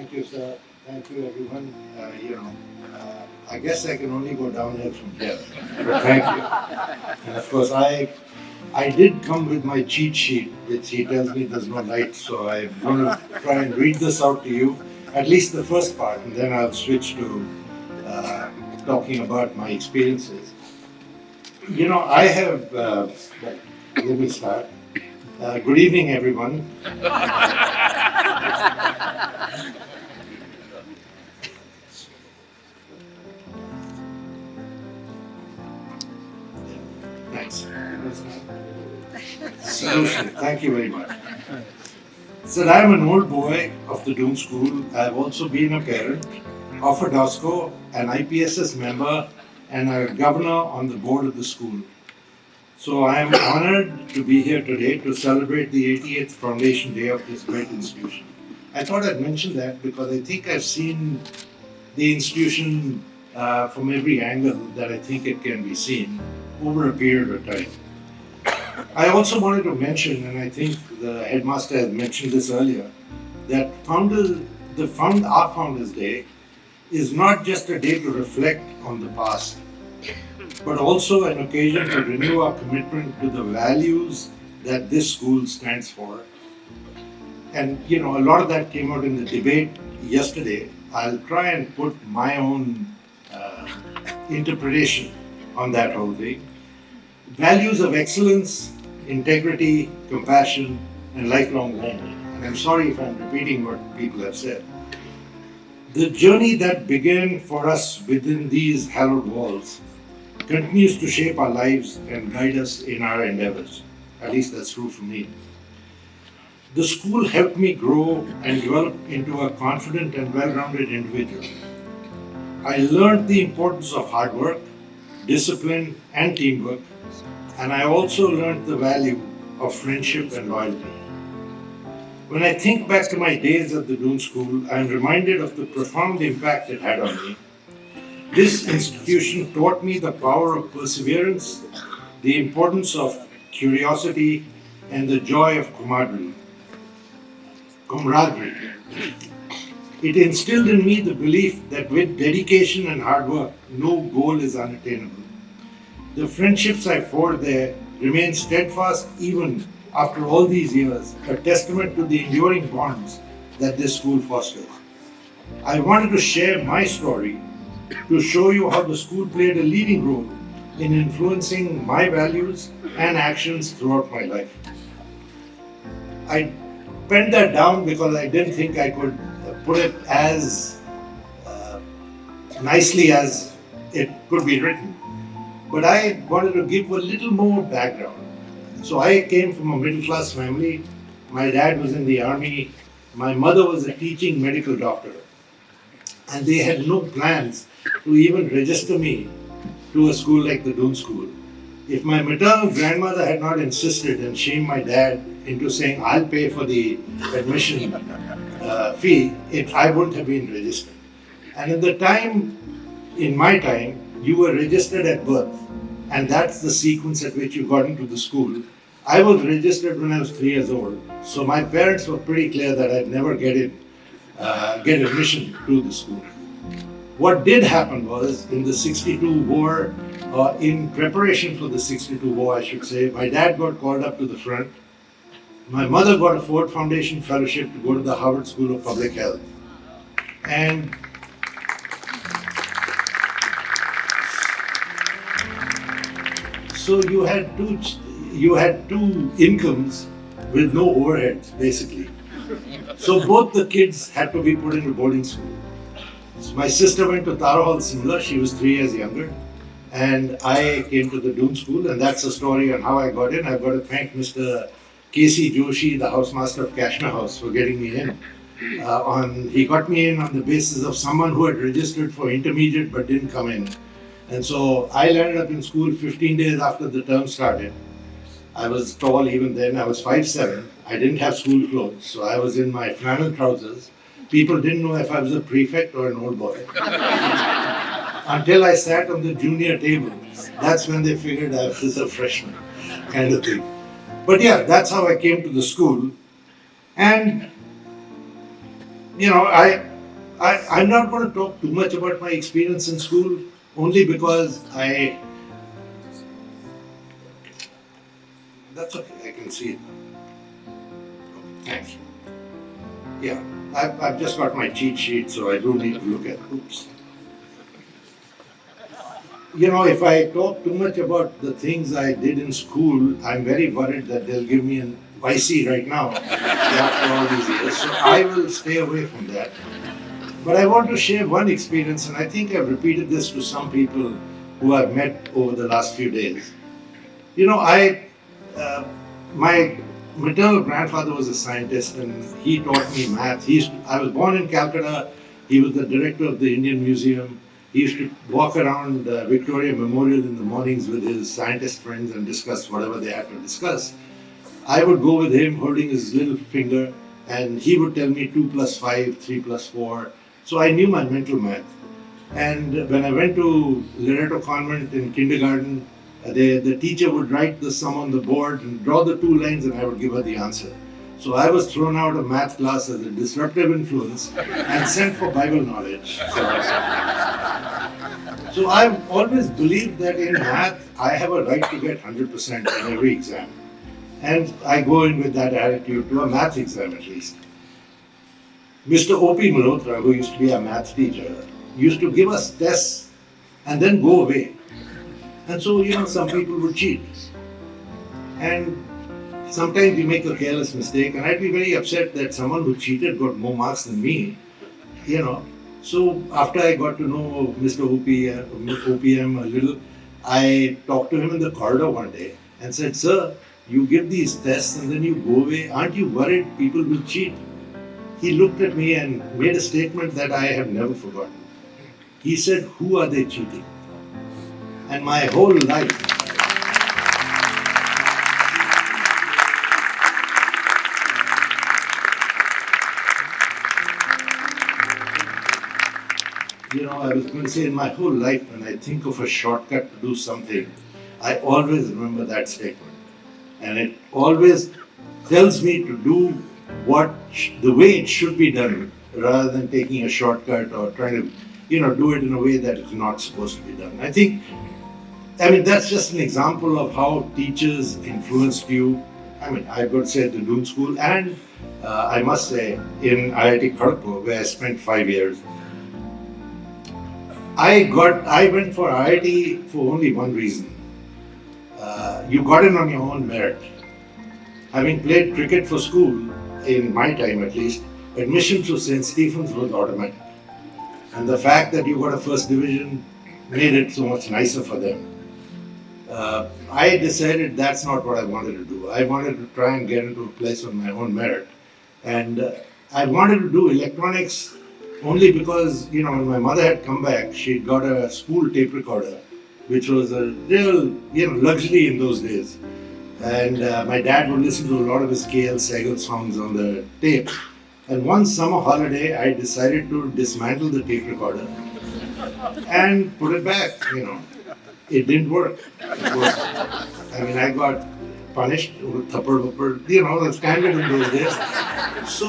Thank you, sir. Thank you, everyone. I guess I can only go downhill from here. But thank you. And of course, I did come with my cheat sheet, which he tells me does not write. So I'm going to try and read this out to you, at least the first part, and then I'll switch to talking about my experiences. I have. Let me start. Good evening, everyone. Thanks. Solution. Thank you very much. So I'm an old boy of the Doon School. I've also been a parent of a DOSCO, an IPSS member, and a governor on the board of the school. So I am honored to be here today to celebrate the 88th Foundation Day of this great institution. I thought I'd mention that because I think I've seen the institution from every angle that I think it can be seen over a period of time. I also wanted to mention, and I think the headmaster had mentioned this earlier, that our Founders Day is not just a day to reflect on the past, but also an occasion to renew our commitment to the values that this school stands for. And a lot of that came out in the debate yesterday. I'll try and put my own interpretation on that whole thing. Values of excellence, integrity, compassion, and lifelong learning. And I'm sorry if I'm repeating what people have said. The journey that began for us within these hallowed walls continues to shape our lives and guide us in our endeavors. At least that's true for me. The school helped me grow and develop into a confident and well-rounded individual. I learned the importance of hard work, discipline, and teamwork, and I also learned the value of friendship and loyalty. When I think back to my days at the Doon School, I am reminded of the profound impact it had on me. This institution taught me the power of perseverance, the importance of curiosity, and the joy of camaraderie. It instilled in me the belief that with dedication and hard work, no goal is unattainable. The friendships I forged there remain steadfast even after all these years, a testament to the enduring bonds that this school fosters. I wanted to share my story to show you how the school played a leading role in influencing my values and actions throughout my life. I penned that down because I didn't think I could put it as nicely as it could be written. But I wanted to give a little more background. So I came from a middle-class family. My dad was in the army. My mother was a teaching medical doctor. And they had no plans to even register me to a school like the Doon School. If my maternal grandmother had not insisted and shamed my dad into saying, I'll pay for the admission fee, I wouldn't have been registered. And at the time, in my time, you were registered at birth. And that's the sequence at which you got into the school. I was registered when I was 3 years old. So my parents were pretty clear that I'd never get admission to the school. What did happen was in the 62 war, in preparation for the 62 war, I should say, my dad got called up to the front. My mother got a Ford Foundation fellowship to go to the Harvard School of Public Health. And so you had two incomes with no overheads, basically. So both the kids had to be put into boarding school. So my sister went to Tara Hall Simla, she was 3 years younger, and I came to the Doon School, and that's the story on how I got in. I've got to thank Mr. K.C. Joshi, the housemaster of Kashmir House, for getting me in. He got me in on the basis of someone who had registered for intermediate but didn't come in. And so I landed up in school 15 days after the term started. I was tall even then, I was 5'7". I didn't have school clothes, so I was in my flannel trousers. People didn't know if I was a prefect or an old boy. Until I sat on the junior table, that's when they figured I was a freshman, kind of thing. But yeah, that's how I came to the school. And, I'm not going to talk too much about my experience in school, only because that's okay, I can see it. Thanks. Yeah, I've just got my cheat sheet, so I don't need to look at it. Oops. If I talk too much about the things I did in school, I'm very worried that they'll give me an YC right now after all these years. So I will stay away from that. But I want to share one experience, and I think I've repeated this to some people who I've met over the last few days. My maternal grandfather was a scientist, and he taught me math. I was born in Calcutta. He was the director of the Indian Museum. He used to walk around Victoria Memorial in the mornings with his scientist friends and discuss whatever they had to discuss. I would go with him holding his little finger, and he would tell me 2 plus 5, 3 plus 4. So I knew my mental math. And when I went to Loreto Convent in kindergarten, the teacher would write the sum on the board and draw the 2 lines, and I would give her the answer. So I was thrown out of math class as a disruptive influence and sent for Bible knowledge. So I've always believed that in math, I have a right to get 100% in every exam. And I go in with that attitude to a math exam at least. Mr. O.P. Malhotra, who used to be our math teacher, used to give us tests and then go away. And so, some people would cheat. And sometimes you make a careless mistake, and I'd be very upset that someone who cheated got more marks than me, So after I got to know Mr. OPM a little, I talked to him in the corridor one day and said, "Sir, you give these tests and then you go away. Aren't you worried people will cheat?" He looked at me and made a statement that I have never forgotten. He said, "Who are they cheating?" And my whole life, I was going to say, in my whole life, when I think of a shortcut to do something, I always remember that statement. And it always tells me to do the way it should be done, rather than taking a shortcut or trying to, do it in a way that it's not supposed to be done. That's just an example of how teachers influenced you. I've got to say at the Doon School, and I must say in IIT Kharagpur, where I spent 5 years. I went for IIT for only one reason. You got in on your own merit. Having played cricket for school, in my time at least, admission to St. Stephen's was automatic. And the fact that you got a first division made it so much nicer for them. I decided that's not what I wanted to do. I wanted to try and get into a place on my own merit. And I wanted to do electronics only because, when my mother had come back, she'd got a school tape recorder, which was a real, luxury in those days. And my dad would listen to a lot of his K.L. Sehgal songs on the tape. And one summer holiday, I decided to dismantle the tape recorder and put it back, It didn't work. I got punished with thappad, the standard in those days. So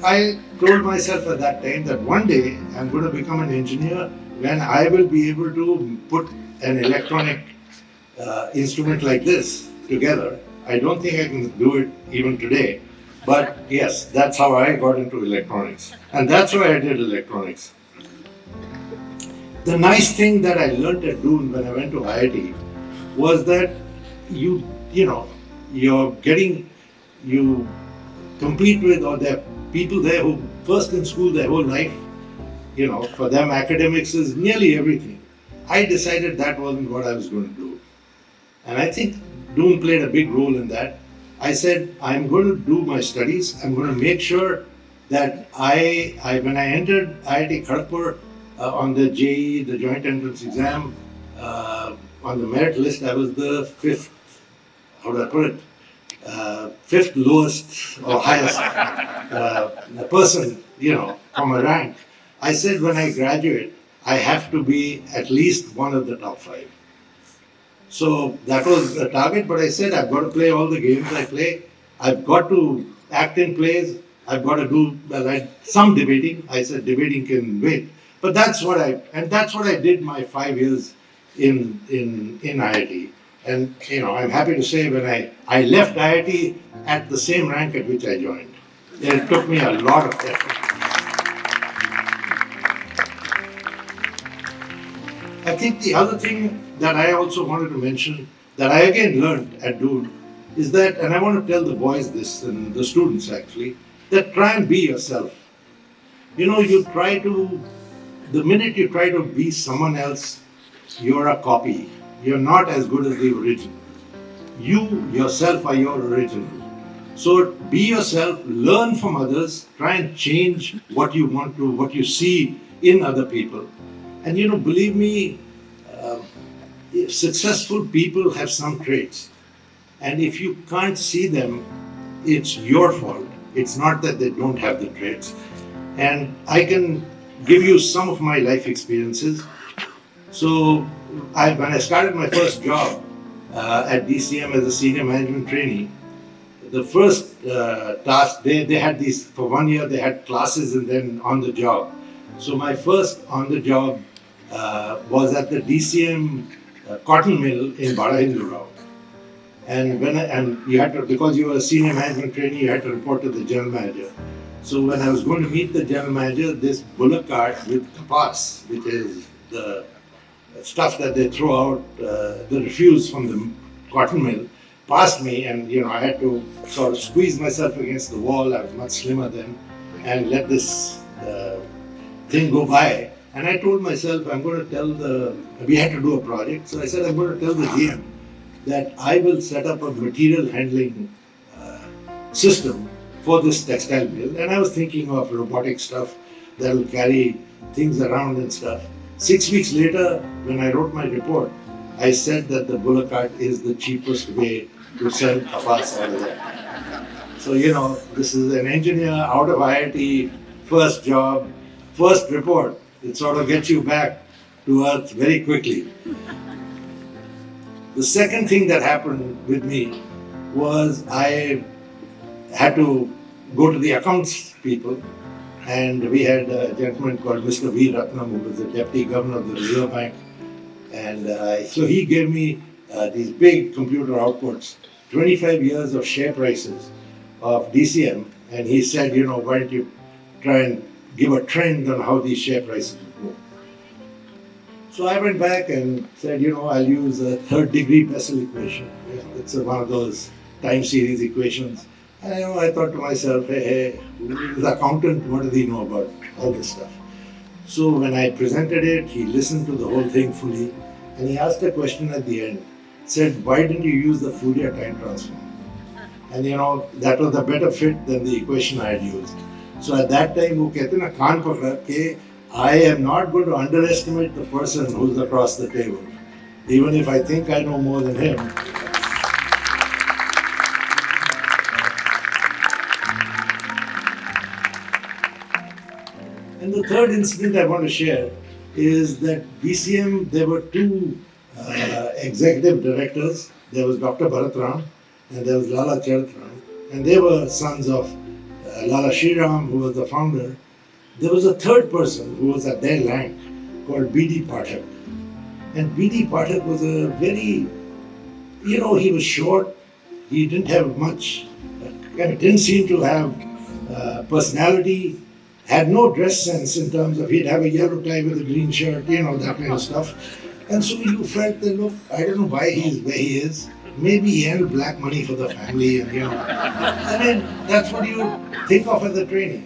I told myself at that time that one day I'm going to become an engineer when I will be able to put an electronic instrument like this together. I don't think I can do it even today. But yes, that's how I got into electronics. And that's why I did electronics. The nice thing that I learned at Doon when I went to IIT was that you compete with, or there are people there who first in school their whole life, for them academics is nearly everything. I decided that wasn't what I was going to do. And I think Doon played a big role in that. I said, I'm going to do my studies. I'm going to make sure that when I entered IIT Kharagpur on the JEE, the joint entrance exam, on the merit list, I was the fifth lowest or highest person, from a rank. I said, when I graduate, I have to be at least one of the top 5. So that was the target, but I said, I've got to play all the games I play. I've got to act in plays. I've got to do some debating. I said debating can wait, but that's what I did my 5 years in IIT. And I'm happy to say when I left IIT at the same rank at which I joined. It took me a lot of effort. I think the other thing that I also wanted to mention that I again learned at Doon is that, and I want to tell the boys this and the students actually, that try and be yourself. The minute you try to be someone else, you're a copy. You're not as good as the original. You yourself are your original. So be yourself, learn from others, try and change what you want to, what you see in other people. And believe me, successful people have some traits. And if you can't see them, it's your fault. It's not that they don't have the traits. And I can give you some of my life experiences. So when I started my first job at DCM as a senior management trainee, the first task, they had these, for 1 year they had classes and then on the job. So my first on the job was at the DCM cotton mill in Bada Hindurao. And you had to, because you were a senior management trainee, you had to report to the general manager. So when I was going to meet the general manager, this bullock cart with kapas, which is the stuff that they throw out, the refuse from the cotton mill, passed me, and I had to sort of squeeze myself against the wall. I was much slimmer then, and let this thing go by. And I told myself, we had to do a project, so I said, I'm going to tell the GM that I will set up a material handling system for this textile mill. And I was thinking of robotic stuff that will carry things around and stuff. 6 weeks later, when I wrote my report, I said that the bullock cart is the cheapest way to sell kapas out of there. So, this is an engineer out of IIT, first job, first report. It sort of gets you back to earth very quickly. The second thing that happened with me was I had to go to the accounts people, and we had a gentleman called Mr. V. Ratnam, who was the deputy governor of the Reserve Bank. And so he gave me these big computer outputs, 25 years of share prices of DCM, and he said, why don't you try and give a trend on how these share prices would go. So I went back and said, I'll use a third degree Bessel equation. It's one of those time series equations. And I thought to myself, hey, he's an accountant, what does he know about all this stuff? So when I presented it, he listened to the whole thing fully, and he asked a question at the end. Said, why didn't you use the Fourier time transform? And that was a better fit than the equation I had used. So at that time, wo kehte na kaan pakda ke I am not going to underestimate the person who's across the table, even if I think I know more than him. And the third incident I want to share is that BCM, there were two executive directors. There was Dr. Bharat Ram and there was Lala Charat Ram. And they were sons of Lala Shriram, who was the founder. There was a third person who was at their rank called B.D. Pathak. And B.D. Pathak was a very, he was short. He didn't have much, didn't seem to have personality. Had no dress sense in terms of he'd have a yellow tie with a green shirt, that kind of stuff. And so you felt that, look, I don't know why he's where he is. Maybe he had black money for the family, and that's what you think of as a trainee.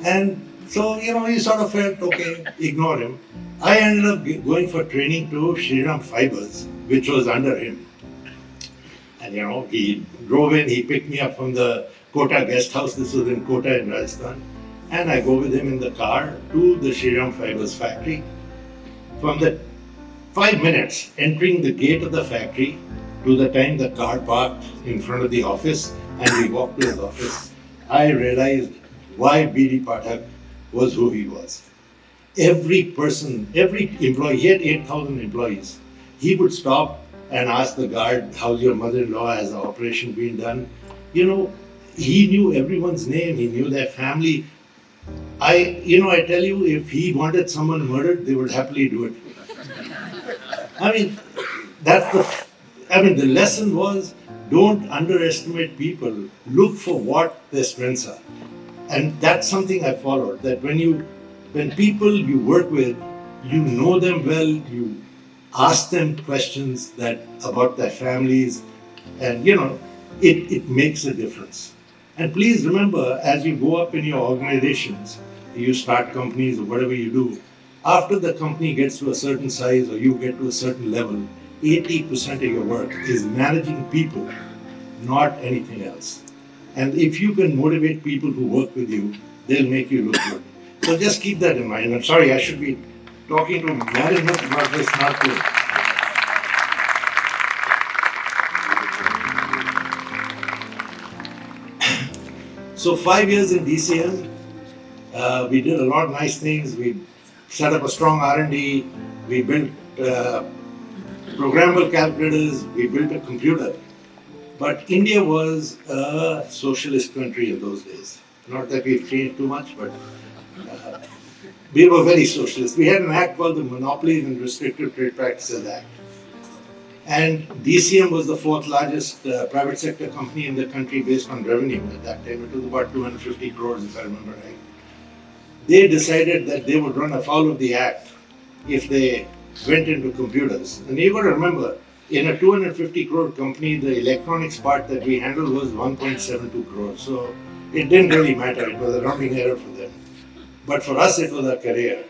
And so, you sort of felt, okay, ignore him. I ended up going for training to Shriram Fibers, which was under him. And he drove in, he picked me up from the Kota guest house. This was in Kota in Rajasthan. And I go with him in the car to the Shriram Fibers factory. From the 5 minutes entering the gate of the factory to the time the car parked in front of the office and we walked to his office, I realized why B.D. Pathak was who he was. Every person, every employee, he had 8,000 employees. He would stop and ask the guard, how's your mother-in-law, has the operation been done? he knew everyone's name, he knew their family. I tell you, if he wanted someone murdered, they would happily do it. I mean, that's the lesson was don't underestimate people. Look for what their strengths are. And that's something I followed, that when people you work with, you know them well, you ask them questions about their families, and it makes a difference. And please remember, as you go up in your organizations, you start companies or whatever you do, after the company gets to a certain size or you get to a certain level, 80% of your work is managing people, not anything else. And if you can motivate people to work with you, they'll make you look good. So just keep that in mind. I'm sorry, I should be talking to management about this, not to. So 5 years in DCM, we did a lot of nice things. We set up a strong R&D. We built programmable calculators. We built a computer. But India was a socialist country in those days. Not that we've changed too much, but we were very socialist. We had an act called the Monopolies and Restrictive Trade Practices Act. And DCM was the fourth largest private sector company in the country based on revenue at that time. It was about 250 crores, if I remember right. They decided that they would run afoul of the act if they went into computers. And you've got to remember, in a 250 crore company, the electronics part that we handled was 1.72 crores. So it didn't really matter. It was a rounding error for them. But for us, it was a career.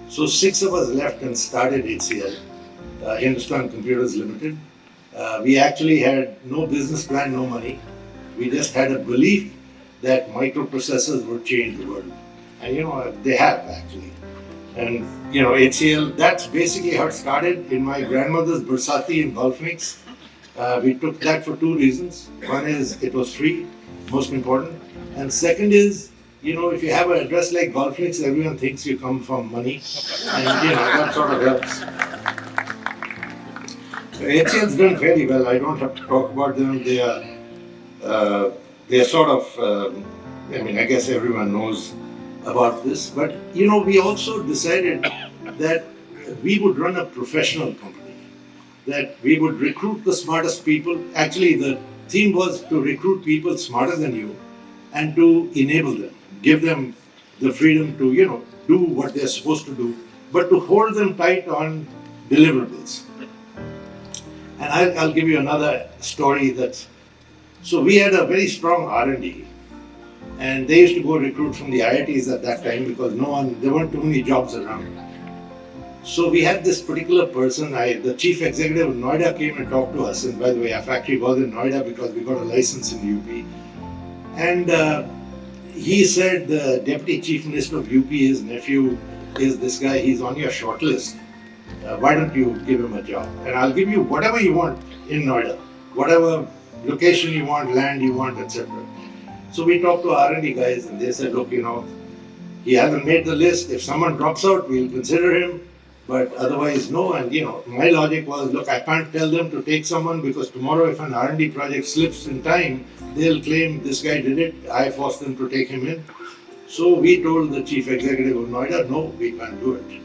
So 6 of us left and started HCL, Hindustan Computers Limited. We actually had no business plan, no money. We just had a belief that microprocessors would change the world. And they have actually. And HCL, that's basically how it started in my grandmother's Bursati in Golf Links. We took that for 2 reasons. One is it was free, most important. And second is, if you have an address like Golf Links, everyone thinks you come from money. And that sort of helps. HCL's done very well. I don't have to talk about them. They are sort of, I guess everyone knows about this. But, we also decided that we would run a professional company, that we would recruit the smartest people. Actually, the theme was to recruit people smarter than you and to enable them, give them the freedom to, do what they're supposed to do, but to hold them tight on deliverables. And I'll give you another story so we had a very strong R&D, and they used to go recruit from the IITs at that time because there weren't too many jobs around. So we had this particular person, the chief executive of Noida came and talked to us, and by the way, our factory was in Noida because we got a license in UP. And he said the deputy chief minister of UP, his nephew, is this guy, he's on your short list. Why don't you give him a job? And I'll give you whatever you want in Noida, whatever location you want, land you want, etc. So we talked to R&D guys and they said, look, he hasn't made the list. If someone drops out, we'll consider him, but otherwise no. And my logic was, look, I can't tell them to take someone because tomorrow if an R&D project slips in time, they'll claim this guy did it. I forced them to take him in. So we told the chief executive of Noida, no, we can't do it.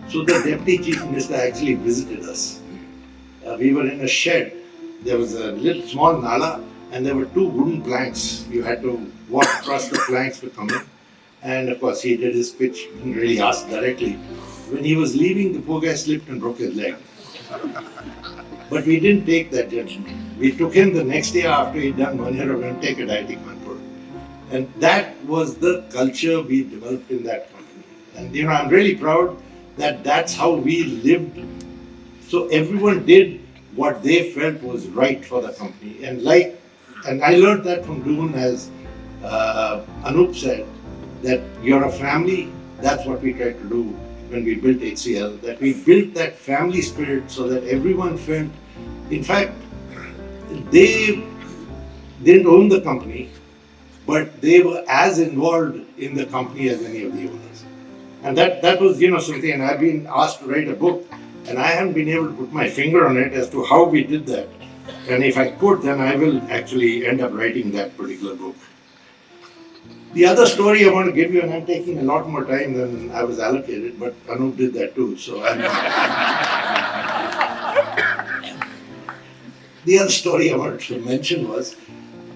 So the deputy chief minister actually visited us. We were in a shed. There was a little small nala and there were 2 wooden planks. You had to walk across the planks to come in. And of course he did his pitch, didn't really ask directly. When he was leaving, the poor guy slipped and broke his leg. But we didn't take that gentleman. We took him the next day after he'd done 1 year of MTech at IIT Kanpur. And that was the culture we developed in that company. And I'm really proud that that's how we lived. So everyone did what they felt was right for the company. And I learned that from Doon, as Anup said, that you're a family. That's what we tried to do when we built HCL, that we built that family spirit so that everyone felt, in fact, they didn't own the company, but they were as involved in the company as any of the owners. And that was, something, and I've been asked to write a book, and I haven't been able to put my finger on it as to how we did that. And if I could, then I will actually end up writing that particular book. The other story I want to give you, and I'm taking a lot more time than I was allocated, but Anup did that too. So the other story I wanted to mention was,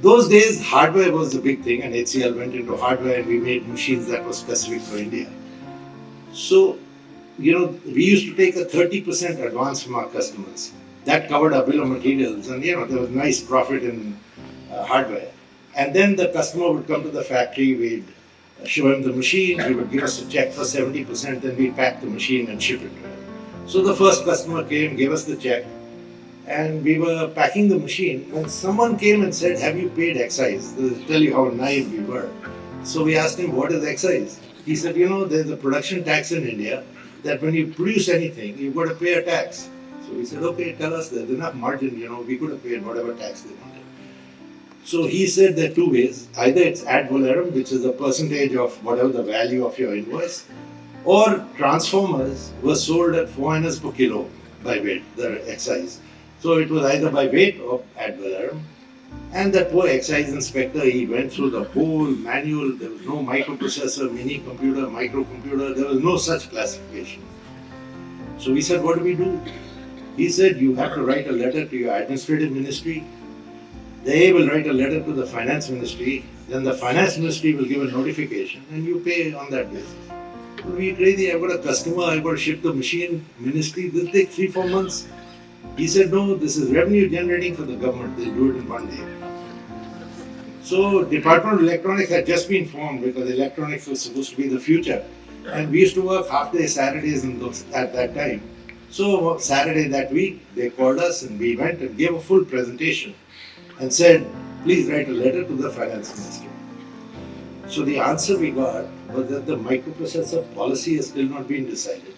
those days hardware was the big thing, and HCL went into hardware and we made machines that were specific for India. So, we used to take a 30% advance from our customers. That covered our bill of materials, and there was nice profit in hardware. And then the customer would come to the factory, we'd show him the machine, he would give us a check for 70%, then we'd pack the machine and ship it to him. So the first customer came, gave us the check, and we were packing the machine when someone came and said, "Have you paid excise?" To tell you how naive we were. So we asked him, "What is excise?" He said, "There's a production tax in India that when you produce anything, you've got to pay a tax." So we said, "Okay, tell us, there's enough margin, we could have paid whatever tax they wanted." So he said there are two ways. Either it's ad valorem, which is a percentage of whatever the value of your invoice, or transformers were sold at 4 annas per kilo by weight, the excise. So it was either by weight or ad valorem. And that poor excise inspector, he went through the whole manual. There was no microprocessor, mini computer, microcomputer. There was no such classification. So we said, "What do we do?" He said, "You have to write a letter to your administrative ministry. They will write a letter to the finance ministry. Then the finance ministry will give a notification and you pay on that basis." "We're crazy. I've got a customer. I've got to ship the machine. Ministry, this will take 3-4 months. He said, "No, this is revenue generating for the government. They'll do it in 1 day." So Department of Electronics had just been formed because electronics was supposed to be the future. And we used to work half-day Saturdays at that time. So Saturday that week, they called us and we went and gave a full presentation and said, "Please write a letter to the finance minister." So the answer we got was that the microprocessor policy has still not been decided.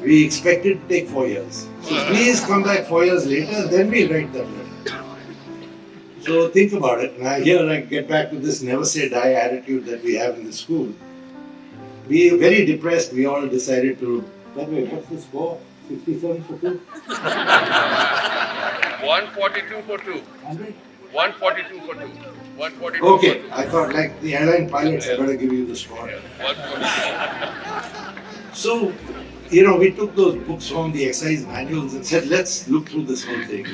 We expect it to take 4 years. So please come back 4 years later, then we'll write that letter. So think about it. Now here I get back to this never say die attitude that we have in the school. We were very depressed. We all decided to, by the way, what's the score? 67 for 2? 142 for 2. 100? 142 for 2. 142 Okay, for 2. I thought like the airline pilots, I better give you the score. 142. So, we took those books from the excise manuals and said, let's look through this whole thing.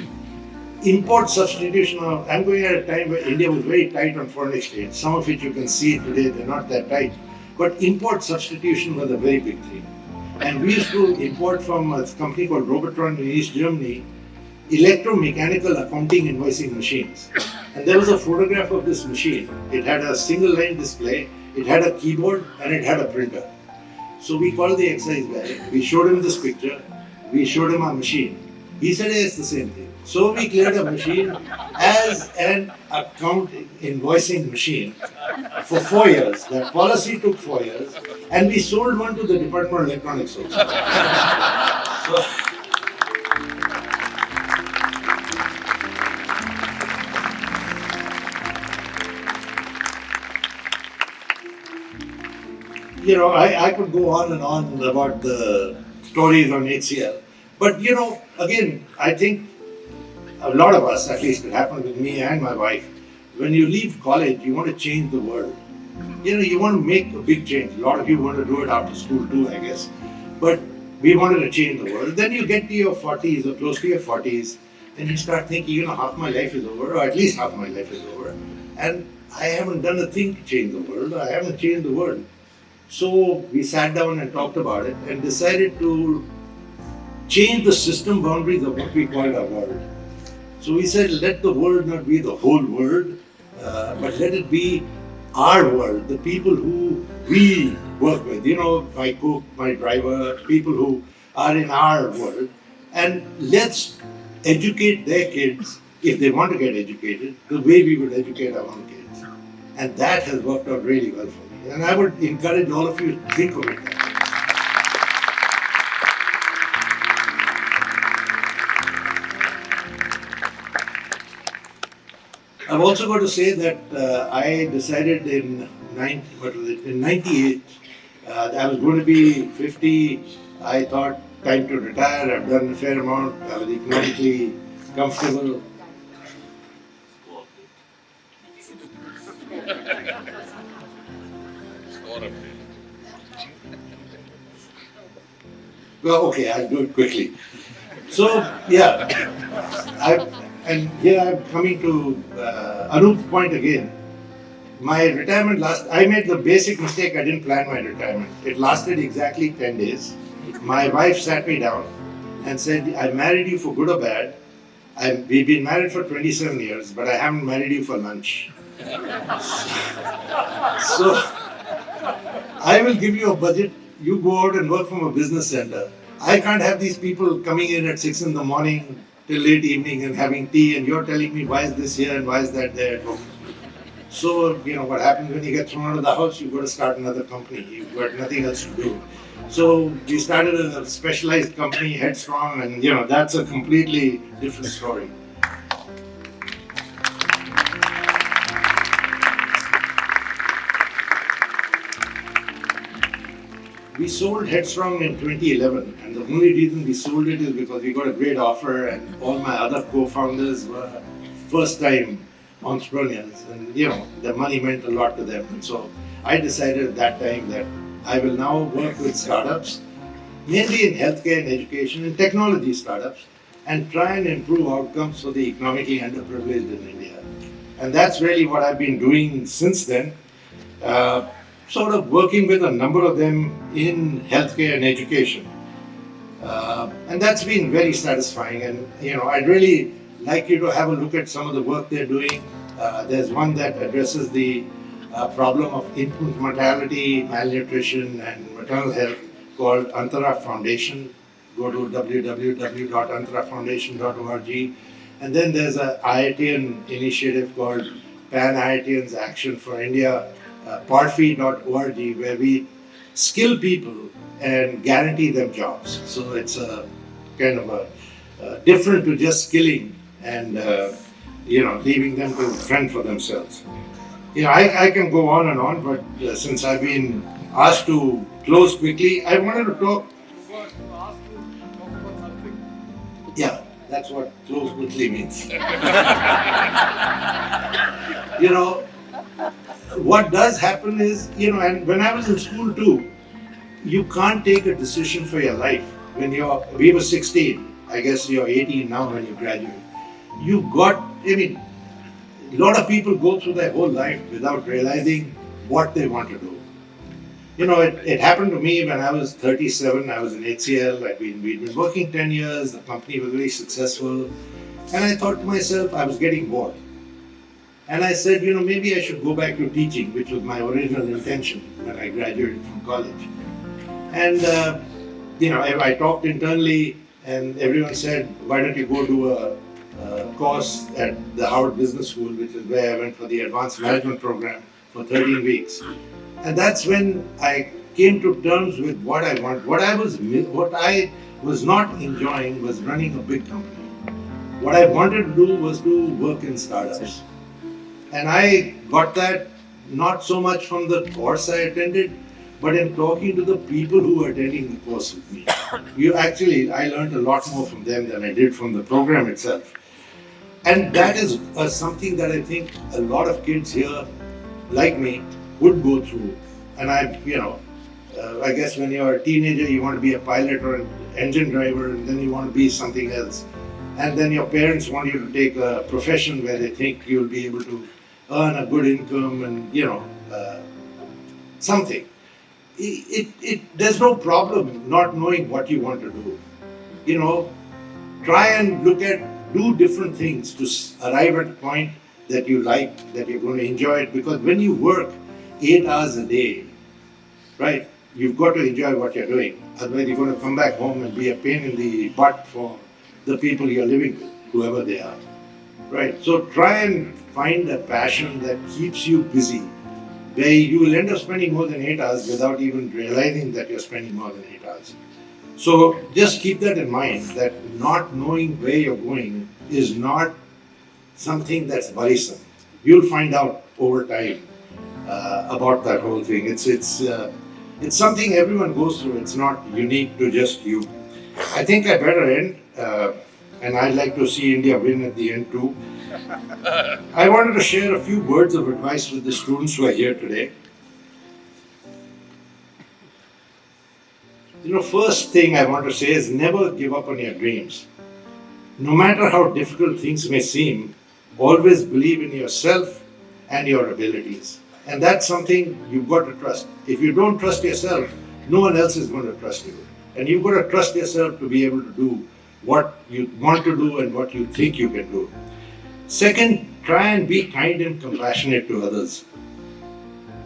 Import substitution. I'm going at a time where India was very tight on foreign exchange. Some of it you can see today, they're not that tight. But import substitution was a very big thing. And we used to import from a company called Robotron in East Germany, electromechanical accounting invoicing machines. And there was a photograph of this machine. It had a single line display, it had a keyboard, and it had a printer. So we called the excise guy, we showed him this picture, we showed him our machine. He said, "Hey, it's the same thing." So we cleared a machine as an account invoicing machine for 4 years. That policy took 4 years, and we sold one to the Department of Electronics also. So, I could go on and on about the stories on HCL. But, again, I think a lot of us, at least it happened with me and my wife, when you leave college, you want to change the world. You want to make a big change. A lot of you want to do it after school too, I guess. But we wanted to change the world. Then you get to your 40s or close to your 40s, and you start thinking, half my life is over, or at least half my life is over. And I haven't done a thing to change the world. I haven't changed the world. So we sat down and talked about it and decided to change the system boundaries of what we called our world. So we said, let the world not be the whole world, but let it be our world, the people who we work with, my cook, my driver, people who are in our world. And let's educate their kids, if they want to get educated, the way we would educate our own kids. And that has worked out really well for me. And I would encourage all of you to think of it that way. I've also got to say that I decided in 98, I was going to be 50. I thought time to retire. I've done a fair amount. I was economically comfortable. Score up. Well, okay, I'll do it quickly. So, yeah, and here I'm coming to Anup's point again. My retirement I made the basic mistake, I didn't plan my retirement. It lasted exactly 10 days. My wife sat me down and said, I married you for good or bad. We've been married for 27 years, but I haven't married you for lunch. So, I will give you a budget. You go out and work from a business center. I can't have these people coming in at 6 in the morning till late evening and having tea, and you're telling me why is this here and why is that there at home. So, what happens when you get thrown out of the house, you've got to start another company. You've got nothing else to do. So, we started a specialized company, Headstrong, and that's a completely different story. We sold Headstrong in 2011, and the only reason we sold it is because we got a great offer, and all my other co-founders were first-time entrepreneurs, and the money meant a lot to them. And so I decided at that time that I will now work with startups, mainly in healthcare and education and technology startups, and try and improve outcomes for the economically underprivileged in India. And that's really what I've been doing since then. Sort of working with a number of them in healthcare and education. And that's been very satisfying. And, I'd really like you to have a look at some of the work they're doing. There's one that addresses the problem of infant mortality, malnutrition, and maternal health called Antara Foundation. Go to www.antarafoundation.org. And then there's an IITian initiative called Pan IITians Action for India, parfi.org, where we skill people and guarantee them jobs. So it's a kind of a different to just skilling and leaving them to fend for themselves. I can go on, but since I've been asked to close quickly, I wanted to talk. Yeah, that's what close quickly means. What does happen is, and when I was in school too, you can't take a decision for your life. We were 16, I guess you're 18 now when you graduate. A lot of people go through their whole life without realizing what they want to do. It happened to me when I was 37, I was in HCL, we'd been working 10 years, the company was very successful, and I thought to myself, I was getting bored. And I said, maybe I should go back to teaching, which was my original intention when I graduated from college. And, I talked internally and everyone said, why don't you go do a course at the Harvard Business School, which is where I went for the advanced management program for 13 weeks. And that's when I came to terms with what I want. What I was not enjoying was running a big company. What I wanted to do was to work in startups. And I got that not so much from the course I attended, but in talking to the people who were attending the course with me. I learned a lot more from them than I did from the program itself. And that is something that I think a lot of kids here, like me, would go through. And I guess when you're a teenager, you want to be a pilot or an engine driver, and then you want to be something else. And then your parents want you to take a profession where they think you'll be able to earn a good income and, something. There's no problem not knowing what you want to do. Try and do different things to arrive at a point that you like, that you're going to enjoy it. Because when you work 8 hours a day, right, you've got to enjoy what you're doing. Otherwise, you're going to come back home and be a pain in the butt for the people you're living with, whoever they are. Right? So try and find a passion that keeps you busy, where you will end up spending more than 8 hours without even realizing that you're spending more than 8 hours. So just keep that in mind, that not knowing where you're going is not something that's worrisome. You'll find out over time about that whole thing. It's something everyone goes through. It's not unique to just you. I think I better end. and I'd like to see India win at the end too. I wanted to share a few words of advice with the students who are here today. First thing I want to say is never give up on your dreams. No matter how difficult things may seem, always believe in yourself and your abilities. And that's something you've got to trust. If you don't trust yourself, no one else is going to trust you. And you've got to trust yourself to be able to do what you want to do and what you think you can do. Second, try and be kind and compassionate to others.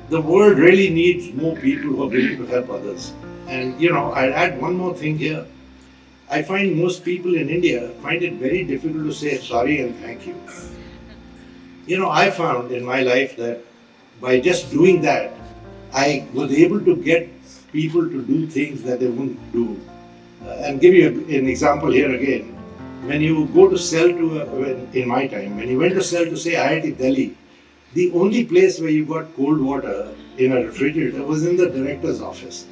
The world really needs more people who are willing to help others. And I'll add one more thing here. I find most people in India find it very difficult to say sorry and thank you. I found in my life that by just doing that, I was able to get people to do things that they wouldn't do. And give you an example here again. When you go to sell in my time, when you went to sell to say IIT Delhi, the only place where you got cold water in a refrigerator was in the director's office.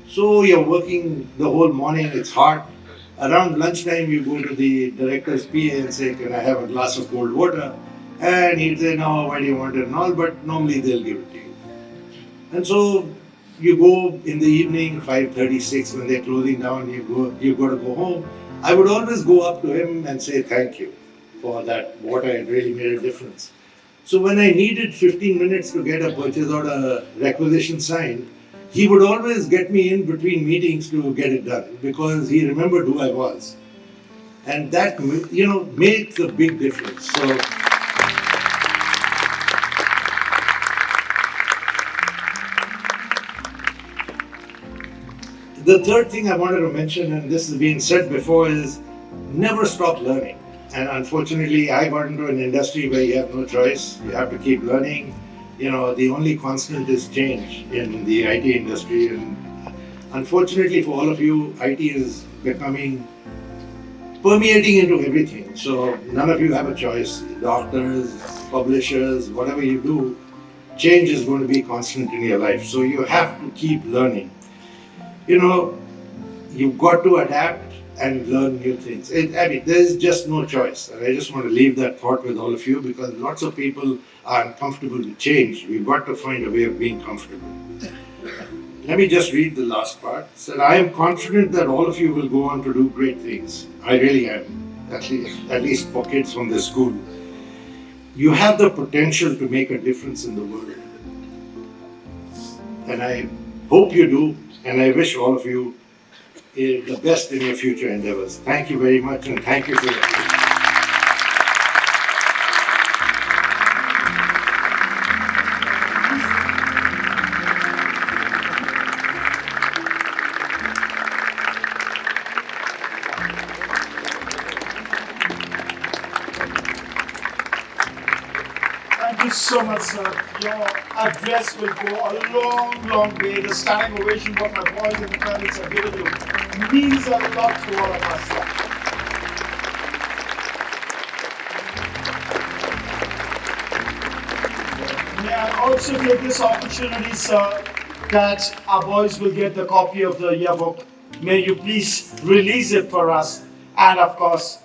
So you're working the whole morning, it's hot. Around lunchtime, you go to the director's PA and say, "Can I have a glass of cold water?" And he'd say, "No, why do you want it?" and all, but normally they'll give it to you. And so you go in the evening, 5:36, when they're closing down, you've got to go home. I would always go up to him and say thank you for that water. It really made a difference. So when I needed 15 minutes to get a purchase order requisition signed, he would always get me in between meetings to get it done because he remembered who I was. And that, makes a big difference. So, the third thing I wanted to mention, and this has been said before, is never stop learning. And unfortunately, I got into an industry where you have no choice. You have to keep learning. The only constant is change in the IT industry. And unfortunately for all of you, IT is permeating into everything. So none of you have a choice. Doctors, publishers, whatever you do, change is going to be constant in your life. So you have to keep learning. You've got to adapt and learn new things. There's just no choice. And I just want to leave that thought with all of you because lots of people are uncomfortable with change. We've got to find a way of being comfortable. Let me just read the last part. It said, "I am confident that all of you will go on to do great things." I really am, at least for kids from this school. You have the potential to make a difference in the world. And I hope you do, and I wish all of you the best in your future endeavors. Thank you very much, and thank you for your attention. Thank you so much, sir. Your address will go a long, long way. The standing ovation what my boys and the colleagues have given you means a lot to all of us. May I also take this opportunity, sir, that our boys will get the copy of the yearbook. May you please release it for us. And of course,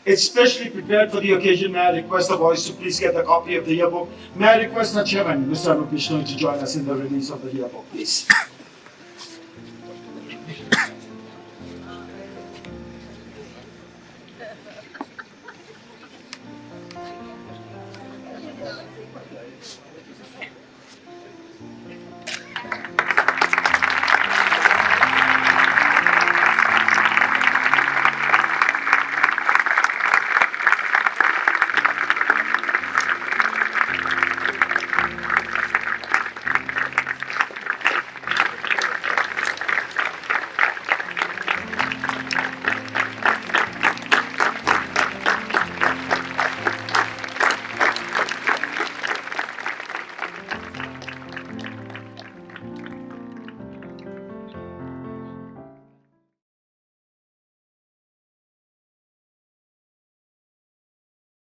it's specially prepared for the occasion. May I request the boys to please get the copy of the yearbook. May I request the chairman, Mr. Rupesh, to join us in the release of the yearbook, please.